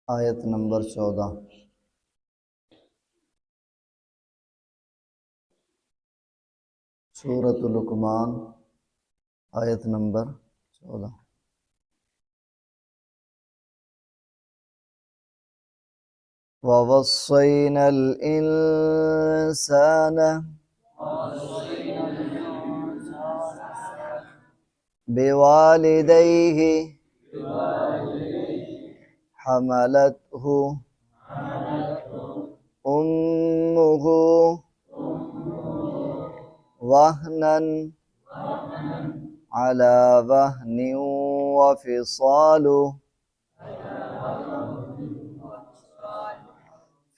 آیت نمبر 14۔ سورۃ لقمان آیت نمبر 14۔ وَوَصَّيْنَا الْإِنسَانَ بِوَالِدَيْهِ حَمَلَتْهُ أُمُّهُ وَهْنًا عَلَى وَهْنٍ وَفِصَالُهُ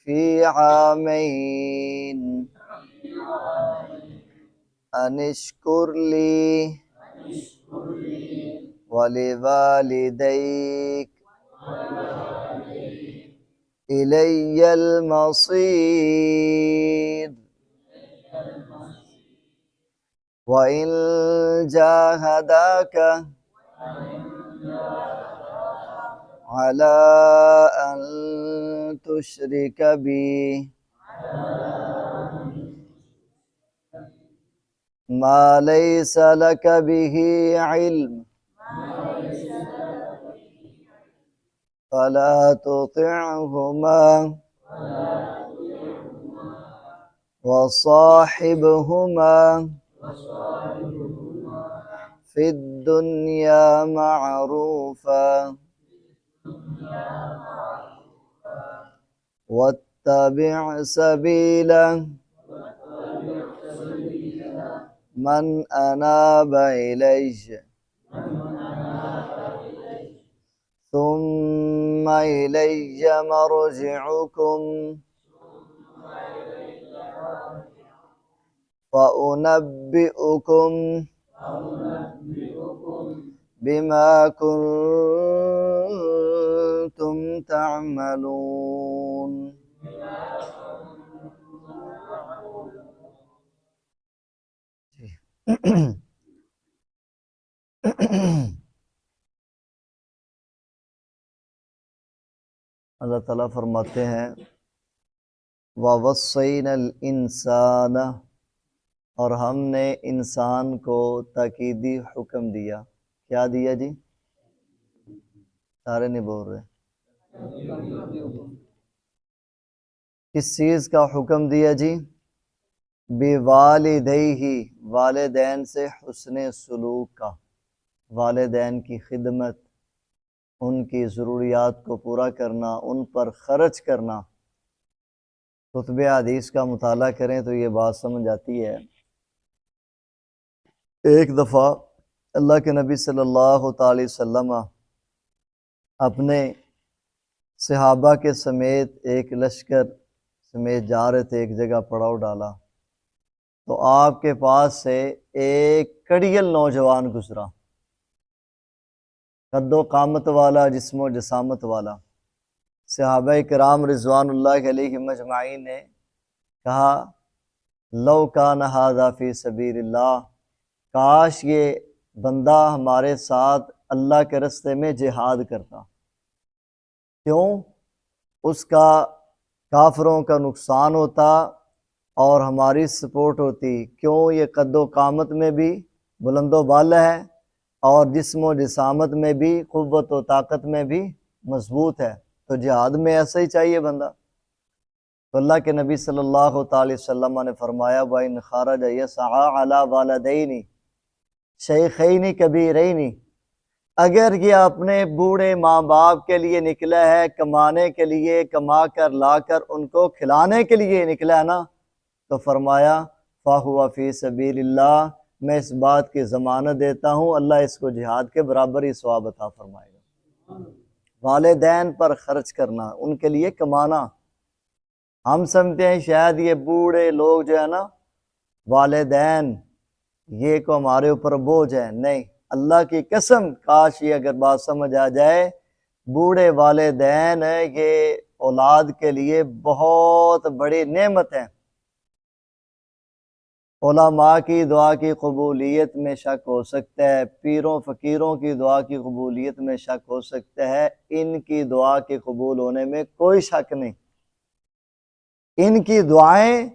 فِي عَامَيْنِ أَنِ اشْكُرْ لِي وَلِوَالِدَيْكَ إِلَيَّ الْمَصِيرُ وَإِنْ جَاهَدَاكَ عَلَىٰ أَنْ تُشْرِكَ بِي مَا لَيْسَ لَكَ بِهِ عِلْمٌ فَلَا تُطِعْهُمَا وَصَاحِبْهُمَا فِي الدُّنْيَا مَعْرُوفًا وَاتَّبِعْ سَبِيلَ مَنْ أَنَابَ إِلَيَّ ثُمَّ إِلَيَّ مَرْجِعُكُمْ فَأُنَبِّئُكُم بِمَا كُنتُمْ تَعْمَلُونَ۔ اللہ تعالیٰ فرماتے ہیں وَوَصَّيْنَا الْإِنسَانَ، اور ہم نے انسان کو تاکیدی حکم دیا۔ کیا دیا جی؟ سارے نہیں بول رہے۔ کس چیز کا حکم دیا جی؟ بِوَالِدَيْهِ، والدین سے حسن سلوک کا، والدین کی خدمت، ان کی ضروریات کو پورا کرنا، ان پر خرچ کرنا۔ کتب حدیث کا مطالعہ کریں تو یہ بات سمجھ آتی ہے۔ ایک دفعہ اللہ کے نبی صلی اللہ تعالی وسلم اپنے صحابہ کے سمیت ایک لشکر سمیت جا رہے تھے، ایک جگہ پڑاؤ ڈالا تو آپ کے پاس سے ایک کڑیل نوجوان گزرا، قد و قامت والا، جسم و جسامت والا۔ صحابہ کرام رضوان اللہ علیہم اجمعین نے کہا لو کان ھذا فی سبیل اللہ، کاش یہ بندہ ہمارے ساتھ اللہ کے راستے میں جہاد کرتا۔ کیوں؟ اس کا کافروں کا نقصان ہوتا اور ہماری سپورٹ ہوتی۔ کیوں؟ یہ قد و قامت میں بھی بلند و بالا ہے اور جسم و جسامت میں بھی، قوت و طاقت میں بھی مضبوط ہے، تو جہاد میں ایسا ہی چاہیے بندہ۔ تو اللہ کے نبی صلی اللہ تعالی وسلم نے فرمایا وَإِنْ خَرَجَ يَسْعَىٰ عَلَىٰ وَالِدَيْنِ شَيْخَيْنِ كَبِيرَيْنِ، اگر یہ اپنے بوڑھے ماں باپ کے لیے نکلا ہے، کمانے کے لیے، کما کر لا کر ان کو کھلانے کے لیے نکلا ہے نا، تو فرمایا فَهُوَ فِي سَبِيلِ اللَّهِ، میں اس بات کی ضمانت دیتا ہوں اللہ اس کو جہاد کے برابر ہی ثواب عطا فرمائے گا۔ والدین پر خرچ کرنا، ان کے لیے کمانا۔ ہم سمجھتے ہیں شاید یہ بوڑھے لوگ جو ہے نا، والدین یہ کو ہمارے اوپر بوجھ ہے، نہیں، اللہ کی قسم کاش یہ اگر بات سمجھ آ جائے، بوڑھے والدین یہ اولاد کے لیے بہت بڑی نعمت ہے۔ علماء کی دعا کی قبولیت میں شک ہو سکتا ہے، پیروں فقیروں کی دعا کی قبولیت میں شک ہو سکتا ہے، ان کی دعا کے قبول ہونے میں کوئی شک نہیں۔ ان کی دعائیں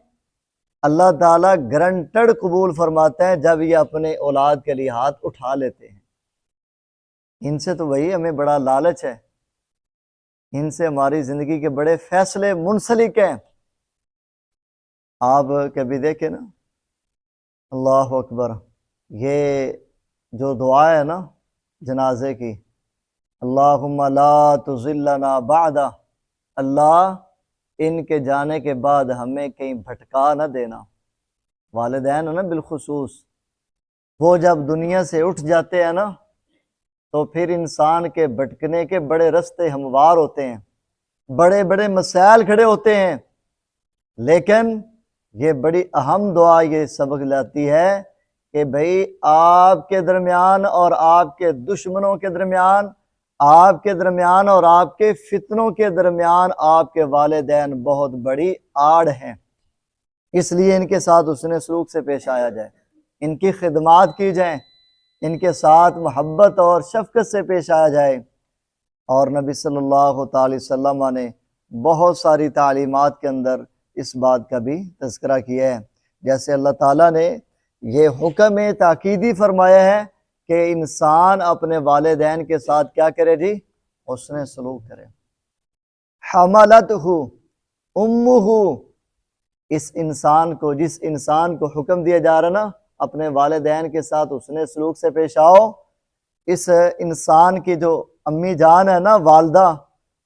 اللہ تعالیٰ گرنٹڈ قبول فرماتے ہیں جب یہ اپنے اولاد کے لیے ہاتھ اٹھا لیتے ہیں۔ ان سے تو وہی ہمیں بڑا لالچ ہے، ان سے ہماری زندگی کے بڑے فیصلے منسلک ہیں۔ آپ کبھی دیکھیں نا، اللہ اکبر، یہ جو دعا ہے نا جنازے کی، اللہم لا تضلنا بعد، اللہ ان کے جانے کے بعد ہمیں کہیں بھٹکا نہ دینا۔ والدین ہے نا بالخصوص، وہ جب دنیا سے اٹھ جاتے ہیں نا تو پھر انسان کے بھٹکنے کے بڑے رستے ہموار ہوتے ہیں، بڑے بڑے مسائل کھڑے ہوتے ہیں، لیکن یہ بڑی اہم دعا یہ سبق لاتی ہے کہ بھئی آپ کے درمیان اور آپ کے دشمنوں کے درمیان، آپ کے درمیان اور آپ کے فتنوں کے درمیان آپ کے والدین بہت بڑی آڑ ہیں، اس لیے ان کے ساتھ حسن سلوک سے پیش آیا جائے، ان کی خدمات کی جائیں، ان کے ساتھ محبت اور شفقت سے پیش آیا جائے۔ اور نبی صلی اللہ تعالی وسلم نے بہت ساری تعلیمات کے اندر اس بات کا بھی تذکرہ کیا ہے، جیسے اللہ تعالیٰ نے یہ حکم تاکیدی فرمایا ہے کہ انسان اپنے والدین کے ساتھ کیا کرے جی؟ حسن سلوک کرے۔ حملتہ امہ، اس انسان کو، جس انسان کو حکم دیا جا رہا نا اپنے والدین کے ساتھ حسن سلوک سے پیش آؤ، اس انسان کی جو امی جان ہے نا، والدہ،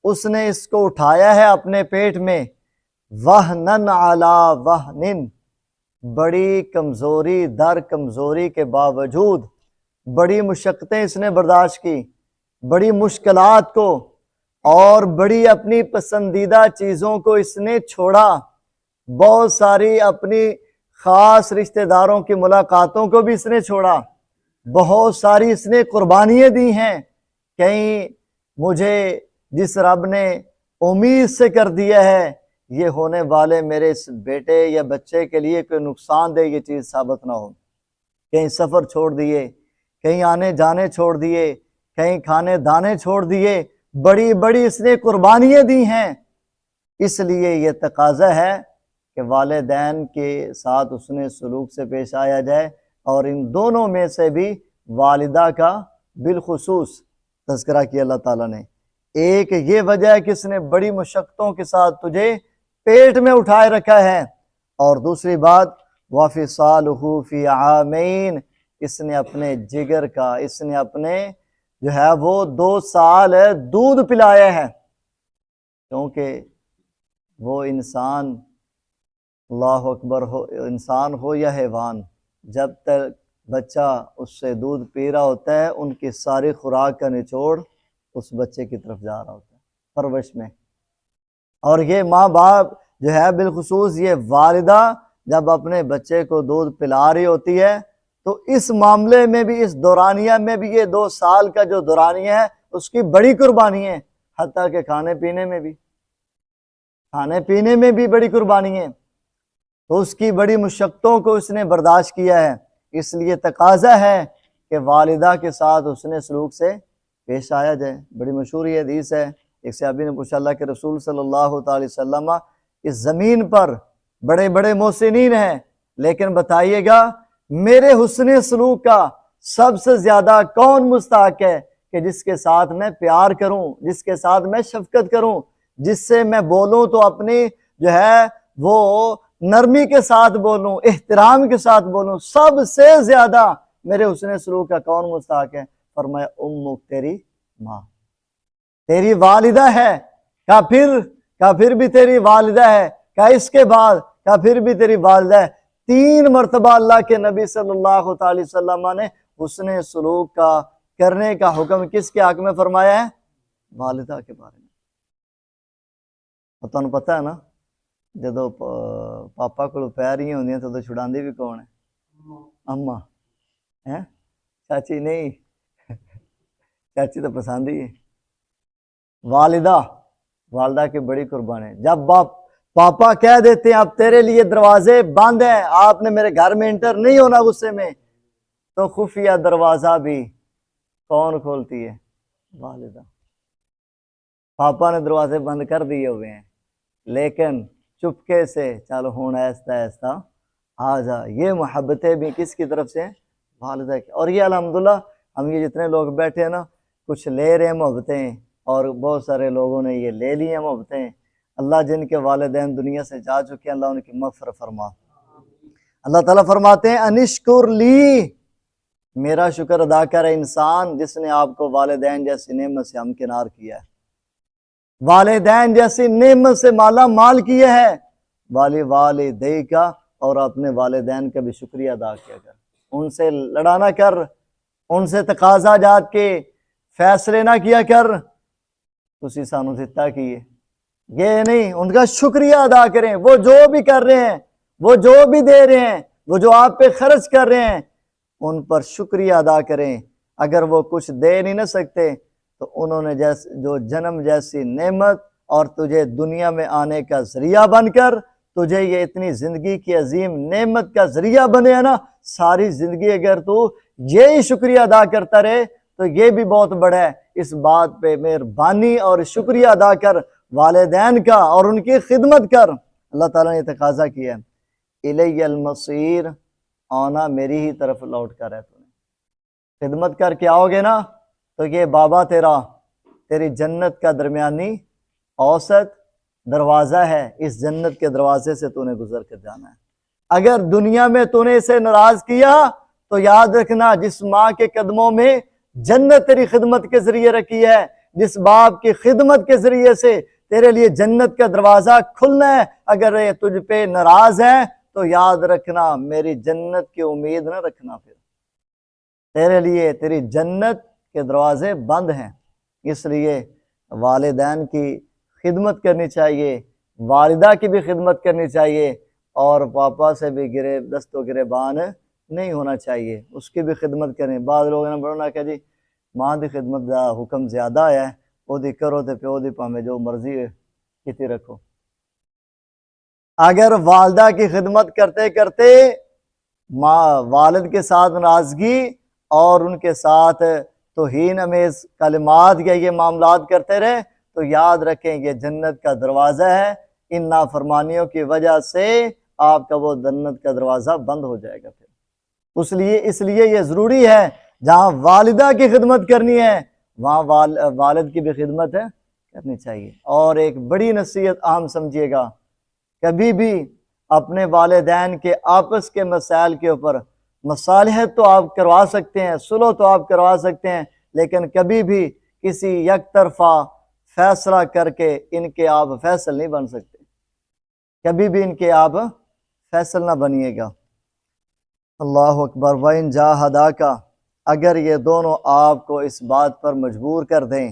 اس نے اس کو اٹھایا ہے اپنے پیٹ میں، وہنن علی وہنن، بڑی کمزوری در کمزوری کے باوجود، بڑی مشقتیں اس نے برداشت کی، بڑی مشکلات کو، اور بڑی اپنی پسندیدہ چیزوں کو اس نے چھوڑا، بہت ساری اپنی خاص رشتہ داروں کی ملاقاتوں کو بھی اس نے چھوڑا، بہت ساری اس نے قربانیاں دی ہیں۔ کہیں مجھے جس رب نے امید سے کر دیا ہے یہ ہونے والے میرے اس بیٹے یا بچے کے لیے کوئی نقصان دہ یہ چیز ثابت نہ ہو، کہیں سفر چھوڑ دیے، کہیں آنے جانے چھوڑ دیے، کہیں کھانے دانے چھوڑ دیے، بڑی بڑی اس نے قربانیاں دی ہیں۔ اس لیے یہ تقاضا ہے کہ والدین کے ساتھ حسن سلوک سے پیش آیا جائے، اور ان دونوں میں سے بھی والدہ کا بالخصوص تذکرہ کیا اللہ تعالیٰ نے۔ ایک یہ وجہ ہے کہ اس نے بڑی مشقتوں کے ساتھ تجھے پیٹ میں اٹھائے رکھا ہے، اور دوسری بات وَفِصَالُهُ فِي عَامَيْن، اس نے اپنے جگر کا، اس نے اپنے جو ہے وہ 2 سال دودھ پلایا ہے، کیونکہ وہ انسان، اللہ اکبر، ہو انسان ہو یا حیوان، جب تک بچہ اس سے دودھ پی رہا ہوتا ہے ان کی ساری خوراک کا نچوڑ اس بچے کی طرف جا رہا ہوتا ہے پرورش میں۔ اور یہ ماں باپ جو ہے بالخصوص یہ والدہ جب اپنے بچے کو دودھ پلا رہی ہوتی ہے تو اس معاملے میں بھی، اس دورانیہ میں بھی، یہ 2 سال کا جو دورانیہ ہے اس کی بڑی قربانی ہے، حتیٰ کہ کھانے پینے میں بھی بڑی قربانی ہے، تو اس کی بڑی مشقتوں کو اس نے برداشت کیا ہے۔ اس لیے تقاضا ہے کہ والدہ کے ساتھ حسن سلوک سے پیش آیا جائے۔ بڑی مشہور یہ حدیث ہے، ایک صحابی نے پوچھا اللہ کے رسول صلی اللہ تعالی وسلم، اس زمین پر بڑے بڑے محسنین ہیں، لیکن بتائیے گا میرے حسن سلوک کا سب سے زیادہ کون مستحق ہے کہ جس کے ساتھ میں پیار کروں، جس کے ساتھ میں شفقت کروں، جس سے میں بولوں تو اپنی جو ہے وہ نرمی کے ساتھ بولوں، احترام کے ساتھ بولوں، سب سے زیادہ میرے حسن سلوک کا کون مستحق ہے؟ فرمایا امک، تیری ماں، تیری والدہ ہے۔ کہا پھر بھی تیری والدہ ہے؟ کہا اس کے بعد؟ کہا پھر بھی تیری والدہ ہے۔ 3 مرتبہ اللہ کے نبی صلی اللہ تعالی وسلم نے حسن سلوک کا کرنے کا حکم کس کے حق میں فرمایا ہے؟ والدہ کے بارے میں۔ اور تمہیں پتہ ہے نا جدو پاپا کو پیاریاں ہوندیاں تو چھڑاندی بھی کون ہے؟ اماں ہے، چاچی نہیں، چاچی تو پسند ہی ہے۔ والدہ کی بڑی قربانی ہے۔ جب پاپا کہہ دیتے ہیں اب تیرے لیے دروازے بند ہیں، آپ نے میرے گھر میں انٹر نہیں ہونا غصے میں، تو خفیہ دروازہ بھی کون کھولتی ہے؟ والدہ۔ پاپا نے دروازے بند کر دیے ہوئے ہیں، لیکن چپکے سے چلو ہوں ایستا ایستا آ جا، یہ محبتیں بھی کس کی طرف سے ہیں؟ والدہ کی۔ اور یہ الحمدللہ ہم یہ جتنے لوگ بیٹھے ہیں نا، کچھ لے رہے ہیں محبتیں، اور بہت سارے لوگوں نے یہ لے لی ہیں محبتیں۔ اللہ جن کے والدین دنیا سے جا چکے ہیں، اللہ ان کی مغفرت فرما۔ اللہ تعالیٰ فرماتے ہیں انشکر لی، میرا شکر ادا کرے انسان جس نے آپ کو والدین جیسی نعمت سے ہمکنار کیا ہے، والدین جیسی نعمت سے مالا مال کیا ہے۔ والدی کا، اور اپنے والدین کا بھی شکریہ ادا کیا کر، ان سے لڑا نہ کر، ان سے تقاضا جات کے فیصلے نہ کیا کر، اسی سانو دیتا کیے، یہ نہیں، ان کا شکریہ ادا کریں۔ وہ جو بھی کر رہے ہیں، وہ جو بھی دے رہے ہیں، وہ جو آپ پہ خرچ کر رہے ہیں، ان پر شکریہ ادا کریں۔ اگر وہ کچھ دے نہیں نہ سکتے تو انہوں نے جو جنم جیسی نعمت اور تجھے دنیا میں آنے کا ذریعہ بن کر تجھے یہ اتنی زندگی کی عظیم نعمت کا ذریعہ بنے ہیں نا، ساری زندگی اگر تو یہی شکریہ ادا کرتا رہے تو یہ بھی بہت بڑا ہے۔ اس بات پہ مہربانی اور شکریہ ادا کر والدین کا، اور ان کی خدمت کر۔ اللہ تعالیٰ نے تقاضا کیا ہے الی المصیر، آنا میری ہی طرف لوٹ کر ہے، تو نے خدمت کر کے آؤ گے نا تو یہ بابا تیری جنت کا درمیانی اوسط دروازہ ہے، اس جنت کے دروازے سے تو نے گزر کر جانا ہے۔ اگر دنیا میں تو نے اسے ناراض کیا تو یاد رکھنا جس ماں کے قدموں میں جنت تیری خدمت کے ذریعے رکھی ہے، جس باپ کی خدمت کے ذریعے سے تیرے لیے جنت کا دروازہ کھلنا ہے، اگر یہ تجھ پہ ناراض ہے تو یاد رکھنا میری جنت کی امید نہ رکھنا، پھر تیرے لیے تیری جنت کے دروازے بند ہیں۔ اس لیے والدین کی خدمت کرنی چاہیے، والدہ کی بھی خدمت کرنی چاہیے، اور پاپا سے بھی دست و گریبان نہیں ہونا چاہیے، اس کی بھی خدمت کریں۔ بعض لوگوں نے بڑھنا کہ جی ماں دی خدمت دا حکم زیادہ ہے، وہ دی کرو تے پیو دی پاویں جو مرضی ہے کیتی رکھو۔ اگر والدہ کی خدمت کرتے کرتے والد کے ساتھ ناراضگی اور ان کے ساتھ توہین امیز کلمات یا یہ معاملات کرتے رہے تو یاد رکھیں یہ جنت کا دروازہ ہے، ان نافرمانیوں کی وجہ سے آپ کا وہ جنت کا دروازہ بند ہو جائے گا۔ پھر اس لیے یہ ضروری ہے جہاں والدہ کی خدمت کرنی ہے وہاں والد کی بھی خدمت کرنی چاہیے۔ اور ایک بڑی نصیحت عام سمجھیے گا، کبھی بھی اپنے والدین کے آپس کے مسائل کے اوپر مصالحت تو آپ کروا سکتے ہیں، صلح تو آپ کروا سکتے ہیں، لیکن کبھی بھی کسی یک طرفہ فیصلہ کر کے ان کے آپ فیصل نہیں بن سکتے، کبھی بھی ان کے آپ فیصل نہ بنیے گا۔ اللہ اکبر۔ وَإِن جَاهَدَاكَ، اگر یہ دونوں آپ کو اس بات پر مجبور کر دیں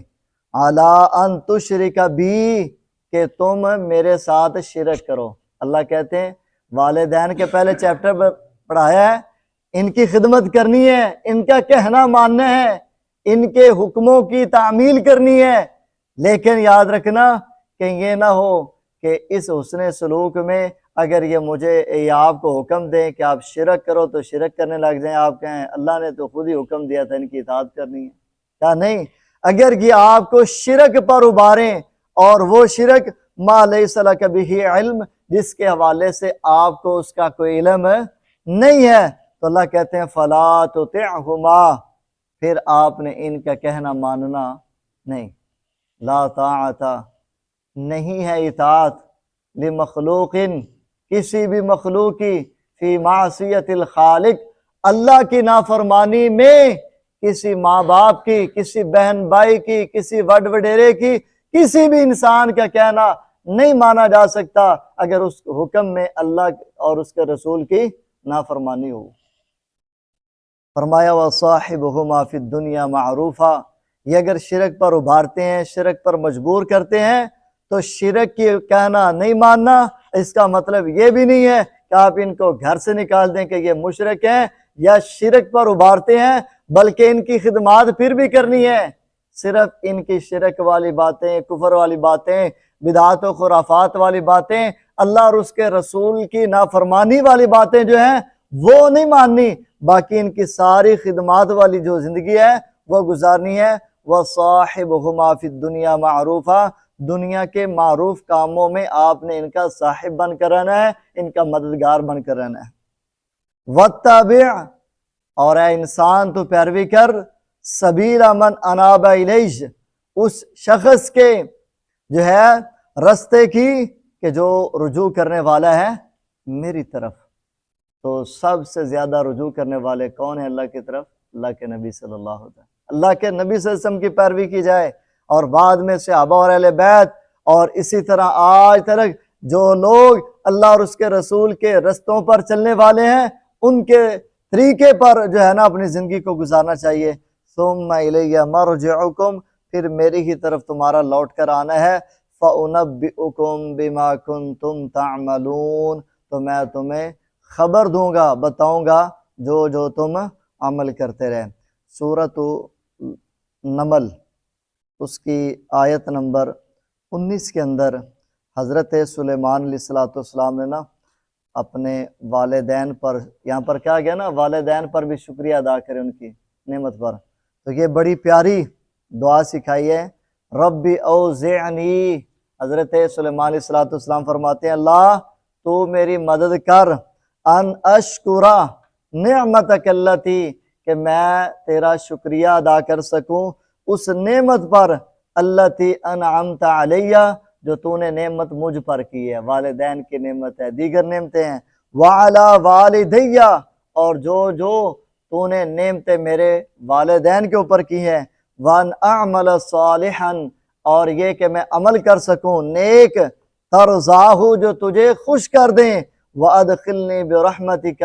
عَلَىٰ أَن تُشْرِكَ بِي، کہ تم میرے ساتھ شرک کرو۔ اللہ کہتے ہیں والدین کے پہلے چیپٹر پڑھایا ہے، ان کی خدمت کرنی ہے، ان کا کہنا ماننا ہے، ان کے حکموں کی تعمیل کرنی ہے، لیکن یاد رکھنا کہ یہ نہ ہو کہ اس حسن سلوک میں اگر یہ مجھے یا آپ کو حکم دیں کہ آپ شرک کرو تو شرک کرنے لگ جائیں، آپ کہیں اللہ نے تو خود ہی حکم دیا تھا ان کی اطاعت کرنی ہے، کیا نہیں؟ اگر یہ آپ کو شرک پر ابھاریں اور وہ شرک ما لیس لک بہ علم، جس کے حوالے سے آپ کو اس کا کوئی علم نہیں ہے، تو اللہ کہتے ہیں فلا تطعہما، پھر آپ نے ان کا کہنا ماننا نہیں۔ لا طاعت، نہیں ہے اطاعت، لمخلوق، کسی بھی مخلوق کی، فی معصیت الخالق، اللہ کی نافرمانی میں، کسی ماں باپ کی، کسی بہن بھائی کی، کسی وڈ وڈیرے کی، کسی بھی انسان کا کہنا نہیں مانا جا سکتا اگر اس حکم میں اللہ اور اس کے رسول کی نافرمانی ہو۔ فرمایا وَصَاحِبُهُمَا فِي الدُّنْيَا مَعْرُوفًا، یہ اگر شرک پر ابھارتے ہیں، شرک پر مجبور کرتے ہیں تو شرک کی کہنا نہیں ماننا، اس کا مطلب یہ بھی نہیں ہے کہ آپ ان کو گھر سے نکال دیں کہ یہ مشرک ہیں یا شرک پر ابھارتے ہیں، بلکہ ان کی خدمات پھر بھی کرنی ہے۔ صرف ان کی شرک والی باتیں، کفر والی باتیں، بدعات و خرافات والی باتیں اللہ اور اس کے رسول کی نافرمانی والی باتیں جو ہیں وہ نہیں ماننی، باقی ان کی ساری خدمات والی جو زندگی ہے وہ گزارنی ہے۔ وَصَاحِبْهُمَا فِي الدُّنْيَا مَعْرُوفًا، دنیا کے معروف کاموں میں آپ نے ان کا صاحب بن کر رہنا ہے، ان کا مددگار بن کر رہنا ہے۔ وَاتَّبِعْ، اور اے انسان تو پیروی کر، سبیل من اناب الیہ، اس شخص کے جو ہے رستے کی کہ جو رجوع کرنے والا ہے میری طرف۔ تو سب سے زیادہ رجوع کرنے والے کون ہیں اللہ کی طرف؟ اللہ کے نبی صلی اللہ علیہ وسلم۔ اللہ کے نبی صلی اللہ علیہ وسلم کی پیروی کی جائے، اور بعد میں صحابہ اور اہل بیت، اور اسی طرح آج تک جو لوگ اللہ اور اس کے رسول کے رستوں پر چلنے والے ہیں ان کے طریقے پر جو ہے نا اپنی زندگی کو گزارنا چاہیے۔ ثم الیہ مرجعکم، پھر میری ہی طرف تمہارا لوٹ کر آنا ہے۔ فَأُنَبِّئُكُم بِمَا كُنتُمْ تَعْمَلُونَ، تو میں تمہیں خبر دوں گا، بتاؤں گا جو تم عمل کرتے رہے۔ سورۃ نمل اس کی آیت نمبر 19 کے اندر حضرت سلیمان علیہ السلام نے نا اپنے والدین پر، یہاں پر کیا گیا نا والدین پر بھی شکریہ ادا کرے ان کی نعمت پر، تو یہ بڑی پیاری دعا سکھائی ہے۔ رب اوزعنی، حضرت سلیمان علیہ السلام فرماتے ہیں اللہ تو میری مدد کر، ان اشکرا نعمتک اللتی، کہ میں تیرا شکریہ ادا کر سکوں اس نعمت پر، اللتی انعمت علیہ، جو تو نے نعمت مجھ پر کی ہے، والدین کی نعمت ہے، دیگر نعمتیں ہیں، وعلی والدیہ، اور جو تو نے نعمتیں میرے والدین کے اوپر کی ہیں، وان اعمل صالحا، اور یہ کہ میں عمل کر سکوں نیک، ترضاہ، جو تجھے خوش کر دیں، وادخلنی برحمتک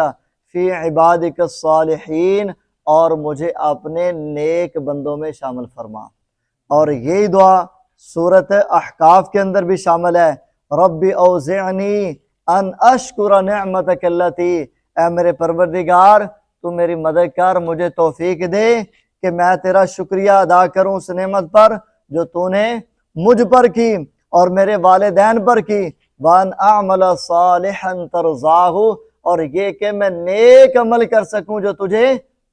فی عبادک الصالحین، اور مجھے اپنے نیک بندوں میں شامل فرما۔ اور یہی دعا سورۃ احقاف کے اندر بھی شامل ہے، رب اوزعنی ان اشکر نعمتک اللتی، اے میرے پروردگار تو میری مدد کر، مجھے توفیق دے کہ میں تیرا شکریہ ادا کروں اس نعمت پر جو تو نے مجھ پر کی اور میرے والدین پر کی، وان اعمل صالحا ترضاہ، اور یہ کہ میں نیک عمل کر سکوں جو تجھے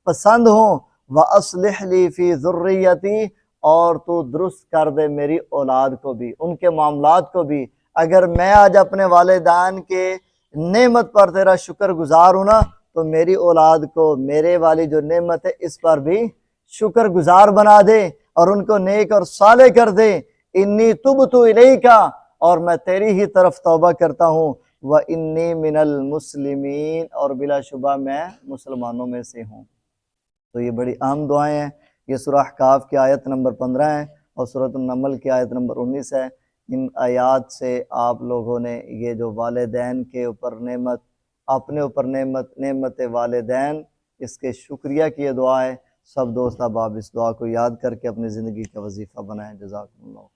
پسند ہوں، وَأَصْلِحْ لِي فِي ذُرِّيَّتِي، اور تو درست کر دے میری اولاد کو بھی، ان کے معاملات کو بھی۔ اگر میں آج اپنے والدین کے نعمت پر تیرا شکر گزار ہوں نا، تو میری اولاد کو میرے والی جو نعمت ہے اس پر بھی شکر گزار بنا دے اور ان کو نیک اور صالح کر دے۔ انی تبت الیک، اور میں تیری ہی طرف توبہ کرتا ہوں، وانی من المسلمین، اور بلا شبہ میں مسلمانوں میں سے ہوں۔ تو یہ بڑی اہم دعائیں ہیں، یہ سورہ احقاف کی آیت نمبر 15 ہے اور سورۃ النمل کی آیت نمبر 19 ہے۔ ان آیات سے آپ لوگوں نے یہ جو والدین کے اوپر نعمت، اپنے اوپر نعمت والدین، اس کے شکریہ کی یہ دعا ہے۔ سب دوست احباب اس دعا کو یاد کر کے اپنی زندگی کا وظیفہ بنائیں۔ جزاکم اللہ۔